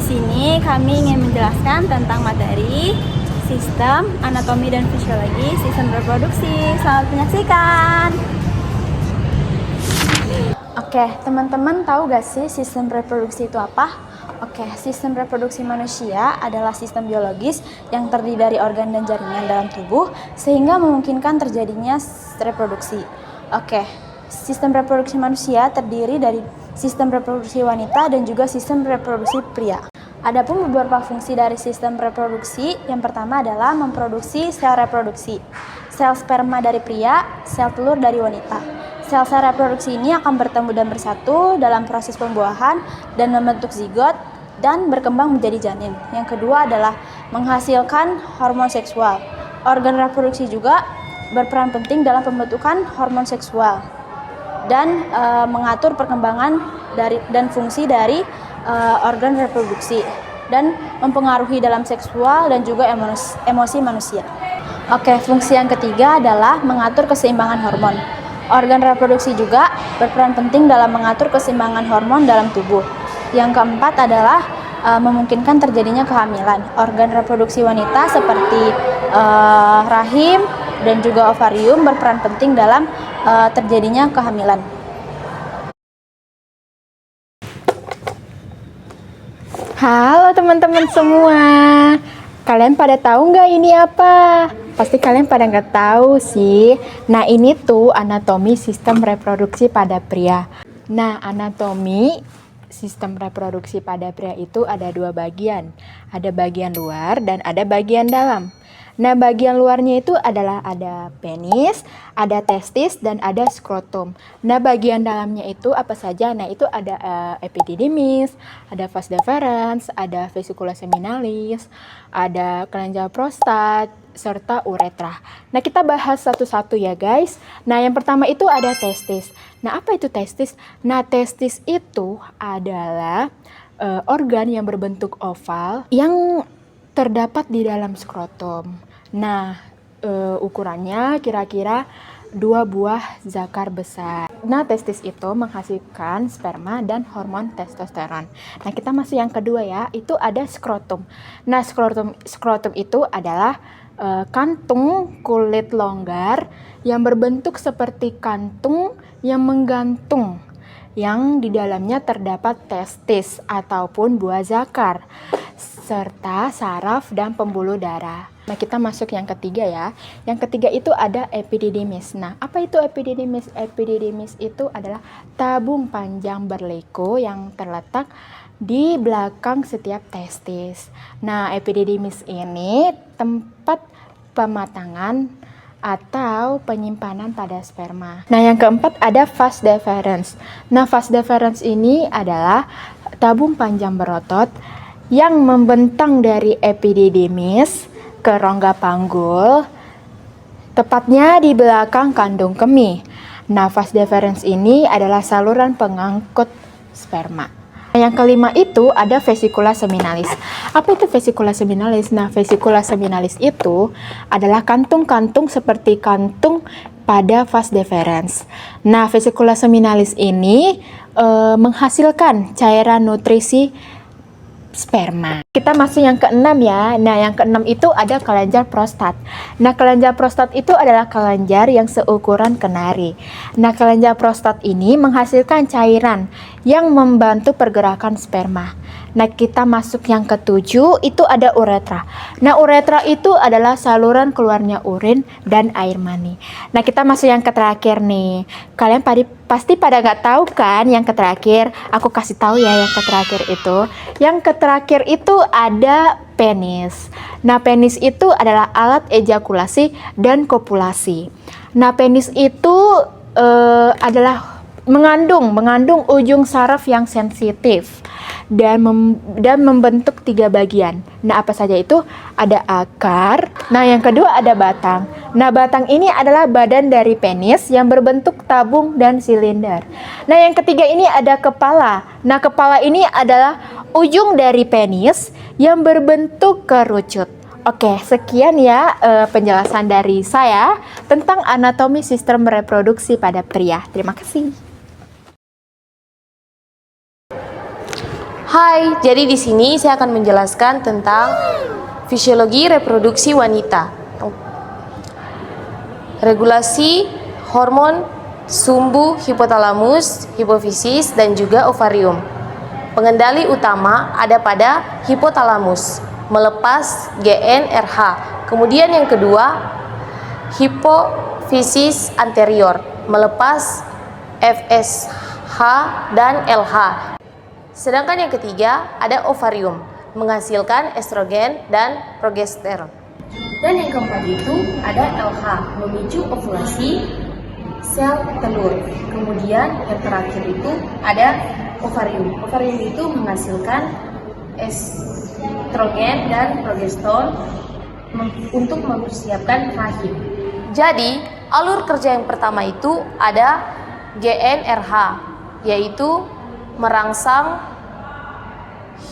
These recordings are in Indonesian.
sini kami ingin menjelaskan tentang materi sistem anatomi dan fisiologi sistem reproduksi. Selamat menyaksikan. Oke, teman-teman tahu gak sih sistem reproduksi itu apa? Oke, sistem reproduksi manusia adalah sistem biologis yang terdiri dari organ dan jaringan dalam tubuh sehingga memungkinkan terjadinya reproduksi. Oke, sistem reproduksi manusia terdiri dari sistem reproduksi wanita dan juga sistem reproduksi pria. Adapun beberapa fungsi dari sistem reproduksi, yang pertama adalah memproduksi sel reproduksi, sel sperma dari pria, sel telur dari wanita. Sel-sel reproduksi ini akan bertemu dan bersatu dalam proses pembuahan dan membentuk zigot dan berkembang menjadi janin. Yang kedua adalah menghasilkan hormon seksual. Organ reproduksi juga berperan penting dalam pembentukan hormon seksual dan mengatur perkembangan dan fungsi dari organ reproduksi dan mempengaruhi dalam seksual dan juga emosi manusia. Oke, fungsi yang ketiga adalah mengatur keseimbangan hormon. Organ reproduksi juga berperan penting dalam mengatur keseimbangan hormon dalam tubuh. Yang keempat adalah memungkinkan terjadinya kehamilan. Organ reproduksi wanita seperti rahim dan juga ovarium berperan penting dalam terjadinya kehamilan. Halo teman-teman semua, kalian pada tahu nggak ini apa? Pasti kalian pada nggak tahu sih. Nah, ini tuh anatomi sistem reproduksi pada pria. Nah, anatomi sistem reproduksi pada pria itu ada dua bagian. Ada bagian luar dan ada bagian dalam. Nah, bagian luarnya itu adalah ada penis, ada testis, dan ada skrotum. Nah, bagian dalamnya itu apa saja? Nah, itu ada epididymis, ada vas deferens, ada vesicula seminalis, ada kelenjar prostat, serta uretra. Nah, kita bahas satu-satu ya guys. Nah, yang pertama itu ada testis. Nah, apa itu testis? Nah, testis itu adalah organ yang berbentuk oval yang terdapat di dalam skrotum. Nah, ukurannya kira-kira 2 buah zakar besar. Nah, testis itu menghasilkan sperma dan hormon testosteron. Nah, kita masuk yang kedua ya, itu ada skrotum. Nah, skrotum itu adalah kantung kulit longgar yang berbentuk seperti kantung yang menggantung, yang di dalamnya terdapat testis ataupun buah zakar, serta saraf dan pembuluh darah. Nah, kita masuk yang ketiga ya. Yang ketiga itu ada epididymis. Nah, apa itu epididymis? Epididymis itu adalah tabung panjang berliku yang terletak di belakang setiap testis. Nah, epididymis ini tempat pematangan atau penyimpanan pada sperma. Nah, yang keempat ada vas deferens. Nah, vas deferens ini adalah tabung panjang berotot yang membentang dari epididymis ke rongga panggul, tepatnya di belakang kandung kemih. Nah, vas deferens ini adalah saluran pengangkut sperma. Yang kelima itu ada vesicula seminalis. Apa itu vesicula seminalis? Nah, vesicula seminalis itu adalah kantung-kantung seperti kantung pada vas deferens. Nah, vesicula seminalis ini menghasilkan cairan nutrisi sperma. Kita masuk yang keenam ya. Nah, yang keenam itu ada kelenjar prostat. Nah, kelenjar prostat itu adalah kelenjar yang seukuran kenari. Nah, kelenjar prostat ini menghasilkan cairan yang membantu pergerakan sperma. Nah, kita masuk yang ketujuh, itu ada uretra. Nah, uretra itu adalah saluran keluarnya urin dan air mani. Nah, kita masuk yang terakhir nih. Kalian pasti pada nggak tahu kan yang terakhir? Aku kasih tahu ya yang terakhir itu. Yang terakhir itu ada penis. Nah, penis itu adalah alat ejakulasi dan kopulasi. Nah, penis itu adalah mengandung ujung saraf yang sensitif dan membentuk 3 bagian. Nah, apa saja itu? Ada akar. Nah, yang kedua ada batang. Nah, batang ini adalah badan dari penis yang berbentuk tabung dan silinder. Nah, yang ketiga ini ada kepala. Nah, kepala ini adalah ujung dari penis yang berbentuk kerucut. Oke, sekian ya penjelasan dari saya tentang anatomi sistem reproduksi pada pria. Terima kasih. Hai, jadi di sini saya akan menjelaskan tentang fisiologi reproduksi wanita. Regulasi hormon sumbu hipotalamus, hipofisis, dan juga ovarium. Pengendali utama ada pada hipotalamus, melepas GnRH. Kemudian yang kedua, hipofisis anterior, melepas FSH dan LH. Sedangkan yang ketiga ada ovarium, menghasilkan estrogen dan progesteron. Dan yang keempat itu ada LH, memicu ovulasi sel telur. Kemudian yang terakhir itu ada ovarium. Ovarium itu menghasilkan estrogen dan progesteron untuk mempersiapkan rahim. Jadi, alur kerja yang pertama itu ada GnRH, yaitu merangsang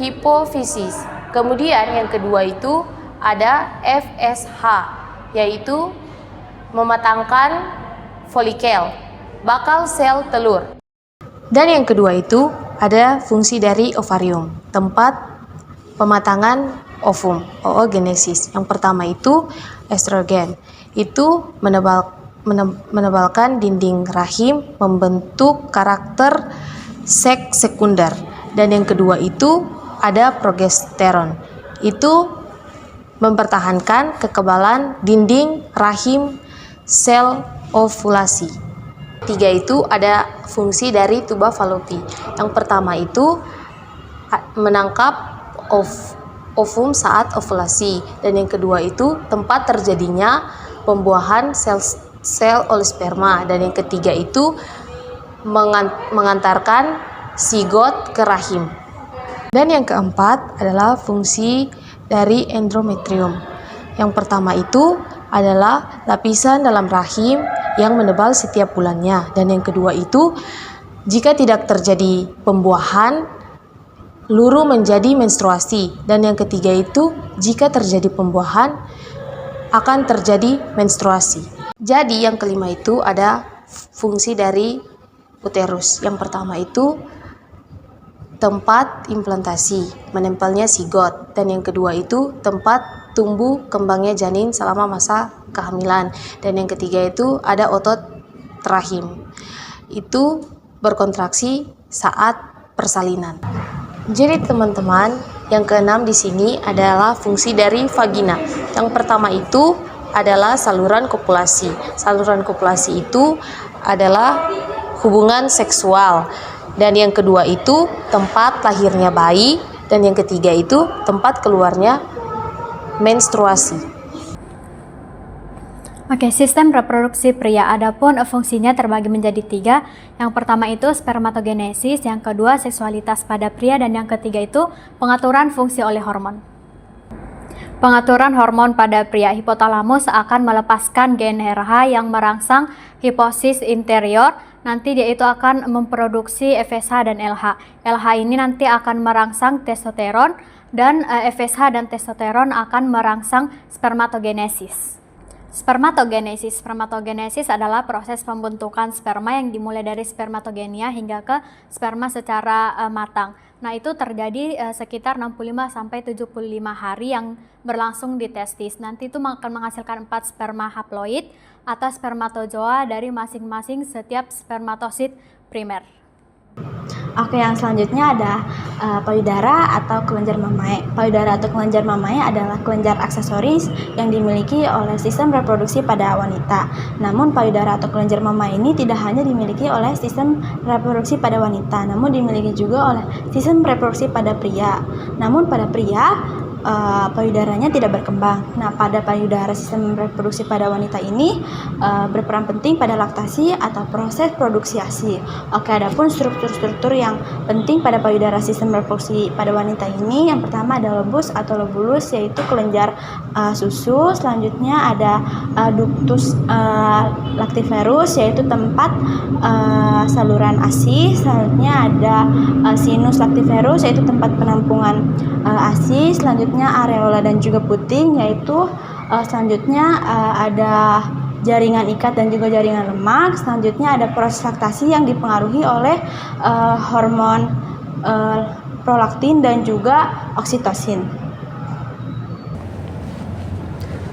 hipofisis. Kemudian yang kedua itu ada FSH, yaitu mematangkan folikel, bakal sel telur. Dan yang kedua itu ada fungsi dari ovarium, tempat pematangan ovum, oogenesis. Yang pertama itu estrogen, itu menebalkan dinding rahim, membentuk karakter seks sekunder. Dan yang kedua itu ada progesteron, itu mempertahankan kekebalan dinding rahim sel ovulasi. Tiga itu ada fungsi dari tuba Fallopi. Yang pertama itu menangkap ovum saat ovulasi, dan yang kedua itu tempat terjadinya pembuahan sel olisperma, dan yang ketiga itu mengantarkan zigot ke rahim. Dan yang keempat adalah fungsi dari endometrium. Yang pertama itu adalah lapisan dalam rahim yang menebal setiap bulannya, dan yang kedua itu jika tidak terjadi pembuahan, luruh menjadi menstruasi, dan yang ketiga itu jika terjadi pembuahan akan terjadi menstruasi. Jadi yang kelima itu ada fungsi dari uterus. Yang pertama itu tempat implantasi, menempelnya zigot, dan yang kedua itu tempat tumbuh kembangnya janin selama masa kehamilan, dan yang ketiga itu ada otot rahim, itu berkontraksi saat persalinan. Jadi teman-teman, yang keenam di sini adalah fungsi dari vagina. Yang pertama itu adalah saluran kopulasi. Saluran kopulasi itu adalah hubungan seksual. Dan yang kedua itu tempat lahirnya bayi, dan yang ketiga itu tempat keluarnya menstruasi. Oke, sistem reproduksi pria adapun fungsinya terbagi menjadi 3. Yang pertama itu spermatogenesis, yang kedua seksualitas pada pria, dan yang ketiga itu pengaturan fungsi oleh hormon. Pengaturan hormon pada pria, hipotalamus akan melepaskan GnRH yang merangsang hipofisis interior. Nanti dia itu akan memproduksi FSH dan LH. LH ini nanti akan merangsang testosteron, dan FSH dan testosteron akan merangsang spermatogenesis. Spermatogenesis adalah proses pembentukan sperma yang dimulai dari spermatogenia hingga ke sperma secara matang. Nah, itu terjadi sekitar 65-75 hari yang berlangsung di testis. Nanti itu akan menghasilkan 4 sperma haploid atau spermatozoa dari masing-masing setiap spermatosit primer. Oke, yang selanjutnya ada payudara atau kelenjar mamae. Payudara atau kelenjar mamae adalah kelenjar aksesoris yang dimiliki oleh sistem reproduksi pada wanita. Namun payudara atau kelenjar mamae ini tidak hanya dimiliki oleh sistem reproduksi pada wanita, namun dimiliki juga oleh sistem reproduksi pada pria. Namun pada pria payudaranya tidak berkembang. Nah, pada payudara sistem reproduksi pada wanita ini berperan penting pada laktasi atau proses produksi ASI. Oke, adapun struktur-struktur yang penting pada payudara sistem reproduksi pada wanita ini, yang pertama ada lobus atau lobulus, yaitu kelenjar susu. Selanjutnya ada ductus lactiferus, yaitu tempat saluran ASI. Selanjutnya ada sinus lactiferus, yaitu tempat penampungan ASI. Selanjutnya areola dan juga puting, yaitu selanjutnya ada jaringan ikat dan juga jaringan lemak. Selanjutnya ada proses laktasi yang dipengaruhi oleh hormon prolaktin, dan juga oksitosin.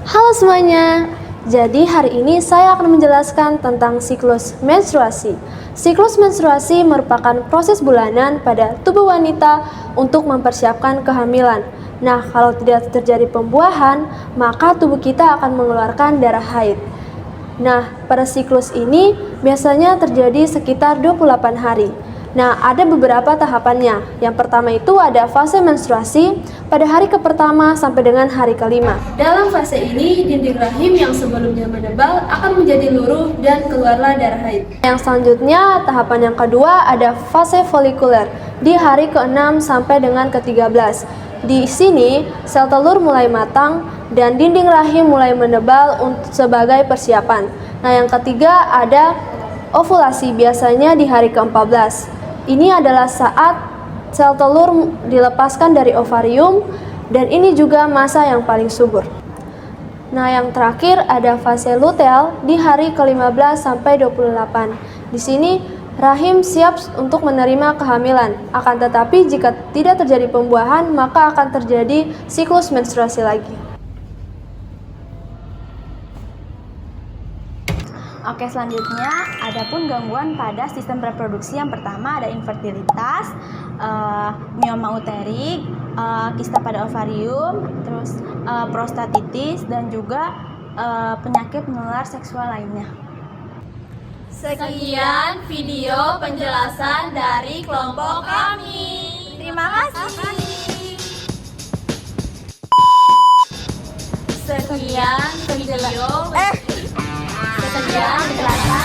Halo semuanya, jadi hari ini saya akan menjelaskan tentang siklus menstruasi. Siklus menstruasi merupakan proses bulanan pada tubuh wanita untuk mempersiapkan kehamilan. Nah, kalau tidak terjadi pembuahan, maka tubuh kita akan mengeluarkan darah haid. Nah, pada siklus ini biasanya terjadi sekitar 28 hari. Nah, ada beberapa tahapannya. Yang pertama itu ada fase menstruasi pada hari ke-pertama sampai dengan hari ke-5. Dalam fase ini, dinding rahim yang sebelumnya menebal akan menjadi luruh dan keluarlah darah haid. Yang selanjutnya, tahapan yang kedua ada fase folikuler di hari ke-6 sampai dengan ke-13. Di sini, sel telur mulai matang dan dinding rahim mulai menebal sebagai persiapan. Nah, yang ketiga ada ovulasi, biasanya di hari ke-14. Ini adalah saat sel telur dilepaskan dari ovarium dan ini juga masa yang paling subur. Nah, yang terakhir ada fase luteal di hari ke-15 sampai 28. Di sini rahim siap untuk menerima kehamilan. Akan tetapi jika tidak terjadi pembuahan, maka akan terjadi siklus menstruasi lagi. Oke, selanjutnya adapun gangguan pada sistem reproduksi. Yang pertama ada infertilitas, mioma uterik, kista pada ovarium, terus prostatitis, dan juga penyakit menular seksual lainnya. Sekian video penjelasan dari kelompok kami. Terima kasih. Sekian video Sekian penjelasan